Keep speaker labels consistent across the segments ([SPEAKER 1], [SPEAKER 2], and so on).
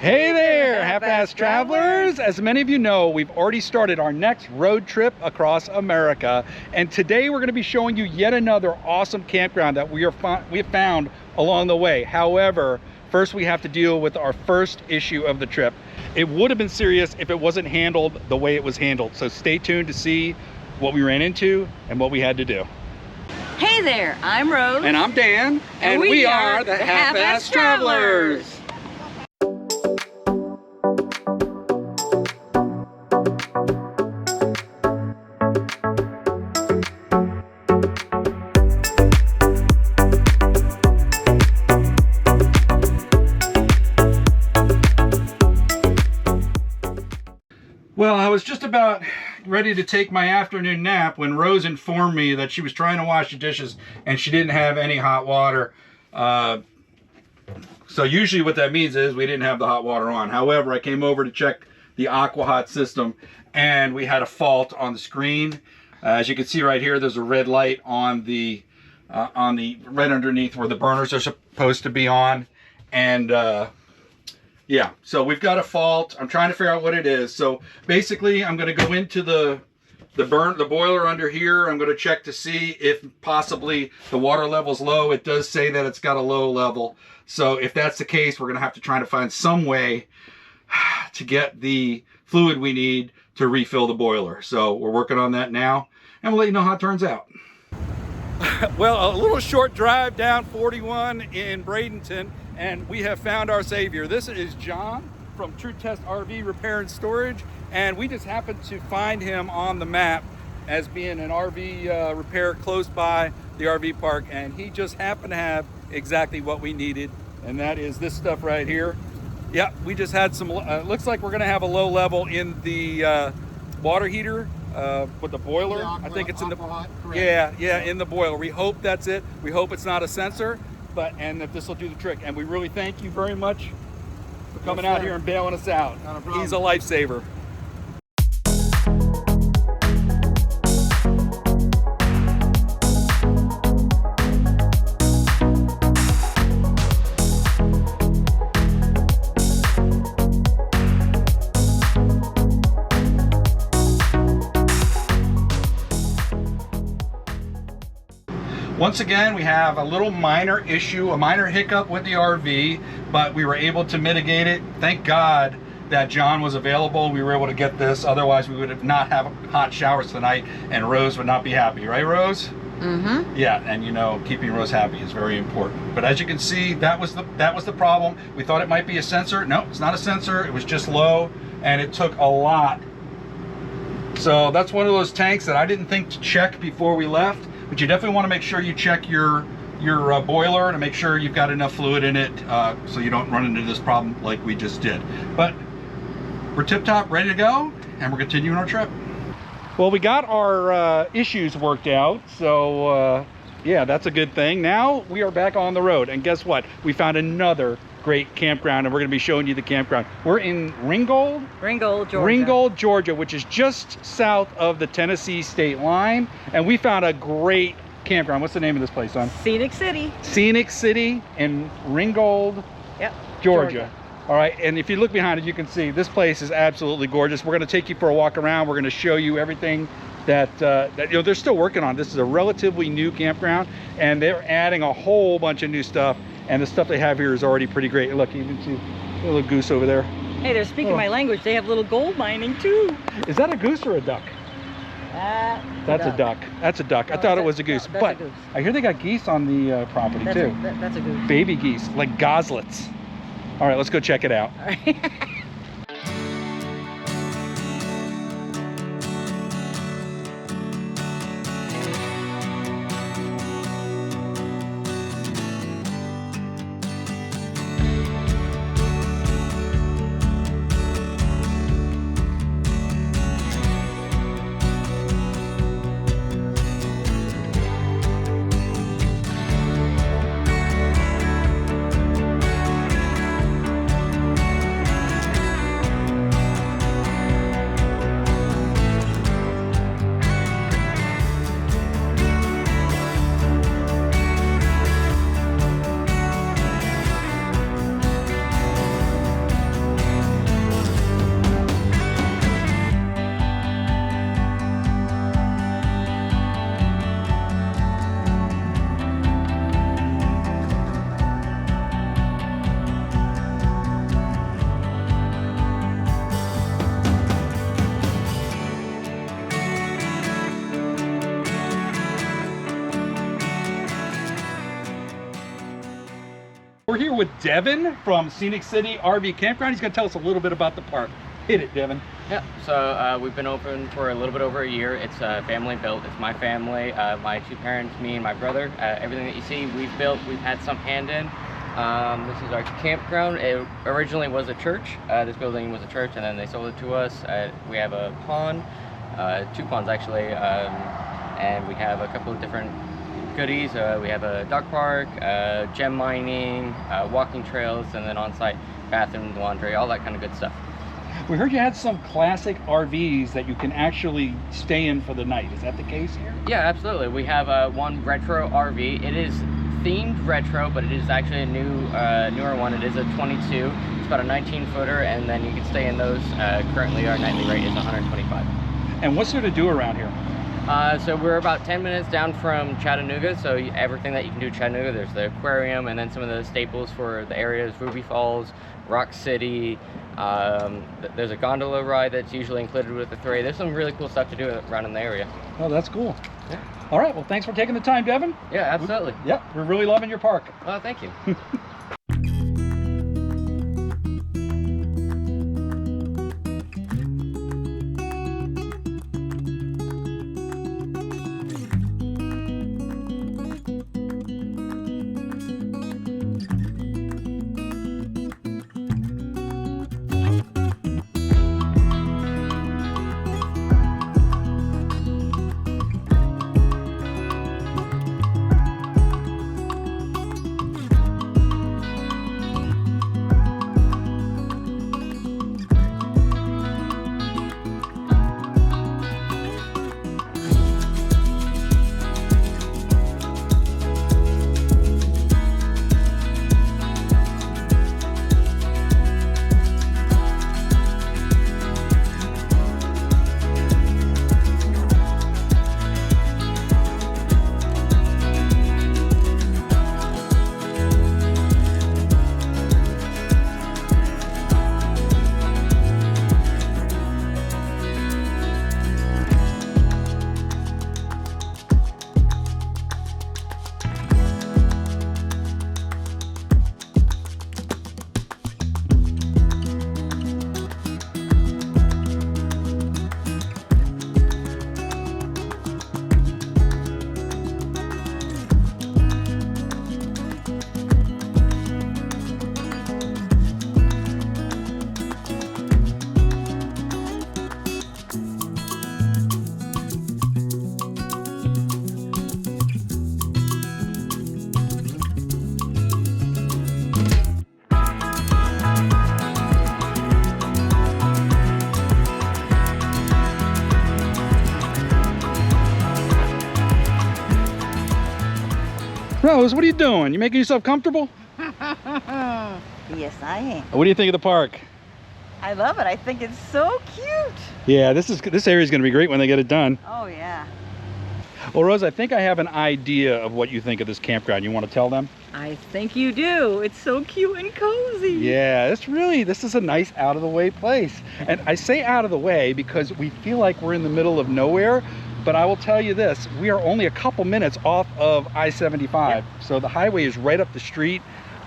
[SPEAKER 1] Hey there, half-ass travelers. As many of you know, we've already started our next road trip across America. And today we're going to be showing you yet another awesome campground that we have found along the way. However, first we have to deal with our first issue of the trip. It would have been serious if it wasn't handled the way it was handled. So stay tuned to see what we ran into and what we had to do.
[SPEAKER 2] Hey there, I'm Rose.
[SPEAKER 1] And I'm Dan. And we are the half-ass travelers. Well, I was just about ready to take my afternoon nap when Rose informed me that she was trying to wash the dishes and she didn't have any hot water. So usually what that means is we didn't have the hot water on. However, I came over to check the AquaHot system and we had a fault on the screen. As you can see right here, there's a red light on the right underneath where the burners are supposed to be on. And yeah, so we've got a fault. I'm trying to figure out what it is. So basically, I'm going to go into the boiler under here. I'm going to check to see if possibly the water level's low. It does say that it's got a low level. So if that's the case, we're going to have to try to find some way to get the fluid we need to refill the boiler. So we're working on that now, and we'll let you know how it turns out. Well, a little short drive down 41 in Bradenton, and we have found our savior. This is John from True Test RV Repair and Storage, and we just happened to find him on the map as being an RV repair close by the RV park, and he just happened to have exactly what we needed, and that is this stuff right here. Yeah, we just had some, looks like we're gonna have a low level in the water heater with the boiler. I think it's in the, yeah, in the boiler. We hope that's it. We hope it's not a sensor, and that this will do the trick. And we really thank you very much for coming out here and bailing us out. He's a lifesaver. Once again, we have a little minor issue, a minor hiccup with the RV, but we were able to mitigate it. Thank God that John was available. We were able to get this. Otherwise, we would have not have hot showers tonight, and Rose would not be happy. Right, Rose? Mm-hmm. Yeah, and you know, keeping Rose happy is very important. But as you can see, that was the problem. We thought it might be a sensor. No, it's not a sensor. It was just low, and it took a lot. So that's one of those tanks that I didn't think to check before we left. But you definitely want to make sure you check your boiler to make sure you've got enough fluid in it so you don't run into this problem like we just did. But we're tip-top, ready to go, and we're continuing our trip. Well, we got our issues worked out, so yeah, that's a good thing. Now we are back on the road, and guess what? We found another great campground, and we're going to be showing you the campground. We're in Ringgold, Georgia. Ringgold, Georgia, which is just south of the Tennessee state line, and we found a great campground. What's the name of this place, son?
[SPEAKER 2] Scenic City.
[SPEAKER 1] Scenic City in Ringgold,
[SPEAKER 2] yep,
[SPEAKER 1] Georgia. All right, and if you look behind it, you can see this place is absolutely gorgeous. We're going to take you for a walk around. We're going to show you everything that you know they're still working on. This is a relatively new campground, and they're adding a whole bunch of new stuff. And the stuff they have here is already pretty great. Look, you can see a little goose over there.
[SPEAKER 2] Hey, they're speaking my language. They have little gold mining too.
[SPEAKER 1] Is that a goose or a duck? That's a duck. That's a duck. I thought it was a goose. But a goose. I hear they got geese on the property too.
[SPEAKER 2] That's a goose.
[SPEAKER 1] Baby geese, like goslets. All right, let's go check it out.
[SPEAKER 2] All right.
[SPEAKER 1] We're here with Devin from Scenic City RV Campground. He's going to tell us a little bit about the park. Hit it, Devin.
[SPEAKER 3] Yeah, so we've been open for a little bit over a year. It's family built. It's my family, my two parents, me and my brother. Everything that you see, we've built. We've had some hand in. This is our campground. It originally was a church. This building was a church, and then they sold it to us. We have a pond, 2 ponds actually, and we have a couple of different goodies. We have a dog park, gem mining, walking trails, and then on-site bathroom, laundry, all that kind of good stuff.
[SPEAKER 1] We heard you had some classic RVs that you can actually stay in for the night. Is that the case here?
[SPEAKER 3] Yeah, absolutely. We have one retro RV. It is themed retro, but it is actually a newer one. It is a 22. It's about a 19-footer, and then you can stay in those. Currently, our nightly rate is $125.
[SPEAKER 1] And what's there to do around here?
[SPEAKER 3] So we're about 10 minutes down from Chattanooga, so everything that you can do in Chattanooga, there's the aquarium, and then some of the staples for the areas, Ruby Falls, Rock City. There's a gondola ride that's usually included with the 3. There's some really cool stuff to do around in the area.
[SPEAKER 1] Oh, that's cool.
[SPEAKER 3] Yeah.
[SPEAKER 1] All right, well, thanks for taking the time, Devin.
[SPEAKER 3] Yeah, absolutely.
[SPEAKER 1] Yep, we're really loving your park.
[SPEAKER 3] Oh, thank you.
[SPEAKER 1] Rose, what are you doing? You making yourself comfortable?
[SPEAKER 2] Yes, I am.
[SPEAKER 1] What do you think of the park?
[SPEAKER 2] I love it. I think it's so cute.
[SPEAKER 1] Yeah, this area is going to be great when they get it done.
[SPEAKER 2] Oh, yeah.
[SPEAKER 1] Well, Rose, I think I have an idea of what you think of this campground. You want to tell them?
[SPEAKER 2] I think you do. It's so cute and cozy.
[SPEAKER 1] Yeah, this is a nice out-of-the-way place. And I say out of the way because we feel like we're in the middle of nowhere. But I will tell you this, we are only a couple minutes off of I-75.
[SPEAKER 2] Yep.
[SPEAKER 1] So the highway is right up the street.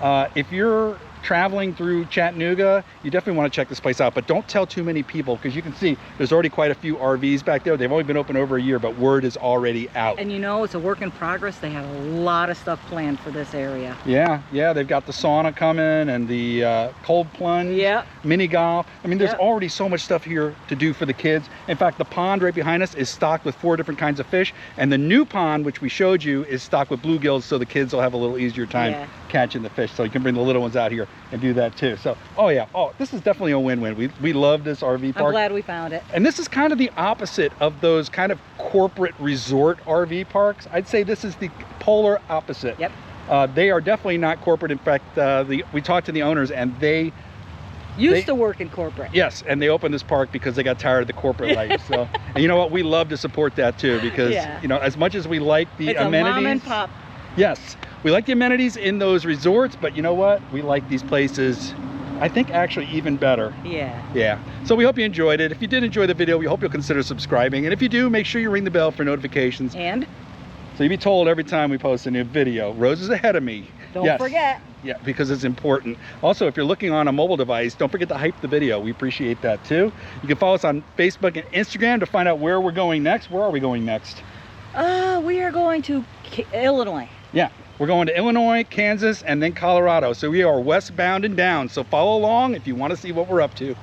[SPEAKER 1] If you're traveling through Chattanooga, you definitely want to check this place out, but don't tell too many people, because you can see there's already quite a few RVs back there. They've only been open over a year, but word is already out.
[SPEAKER 2] And you know, it's a work in progress. They have a lot of stuff planned for this area.
[SPEAKER 1] Yeah, they've got the sauna coming and the cold plunge,
[SPEAKER 2] Yep.
[SPEAKER 1] mini golf. I mean, there's
[SPEAKER 2] Yep.
[SPEAKER 1] already so much stuff here to do for the kids. In fact, the pond right behind us is stocked with 4 different kinds of fish, and the new pond, which we showed you, is stocked with bluegills, so the kids will have a little easier time catching the fish. So you can bring the little ones out here and do that too. So, this is definitely a win-win. We love this RV park.
[SPEAKER 2] I'm glad we found it.
[SPEAKER 1] And this is kind of the opposite of those kind of corporate resort RV parks. I'd say this is the polar opposite.
[SPEAKER 2] Yep.
[SPEAKER 1] They are definitely not corporate. In fact, we talked to the owners, and they
[SPEAKER 2] used to work in corporate.
[SPEAKER 1] Yes, and they opened this park because they got tired of the corporate life. So, and you know what? We love to support that too, because you know, as much as we like the amenities,
[SPEAKER 2] a mom and pop.
[SPEAKER 1] Yes, we like the amenities in those resorts, but you know what? We like these places, I think, actually even better. Yeah. So we hope you enjoyed it. If you did enjoy the video, we hope you'll consider subscribing. And if you do, make sure you ring the bell for notifications.
[SPEAKER 2] And
[SPEAKER 1] so you'll be told every time we post a new video. Rose is ahead of me.
[SPEAKER 2] Don't forget.
[SPEAKER 1] Yeah, because it's important. Also, if you're looking on a mobile device, don't forget to hype the video. We appreciate that too. You can follow us on Facebook and Instagram to find out where we're going next. Where are we going next?
[SPEAKER 2] We are going to Illinois.
[SPEAKER 1] Yeah, we're going to Illinois, Kansas, and then Colorado. So we are westbound and down. So follow along if you want to see what we're up to.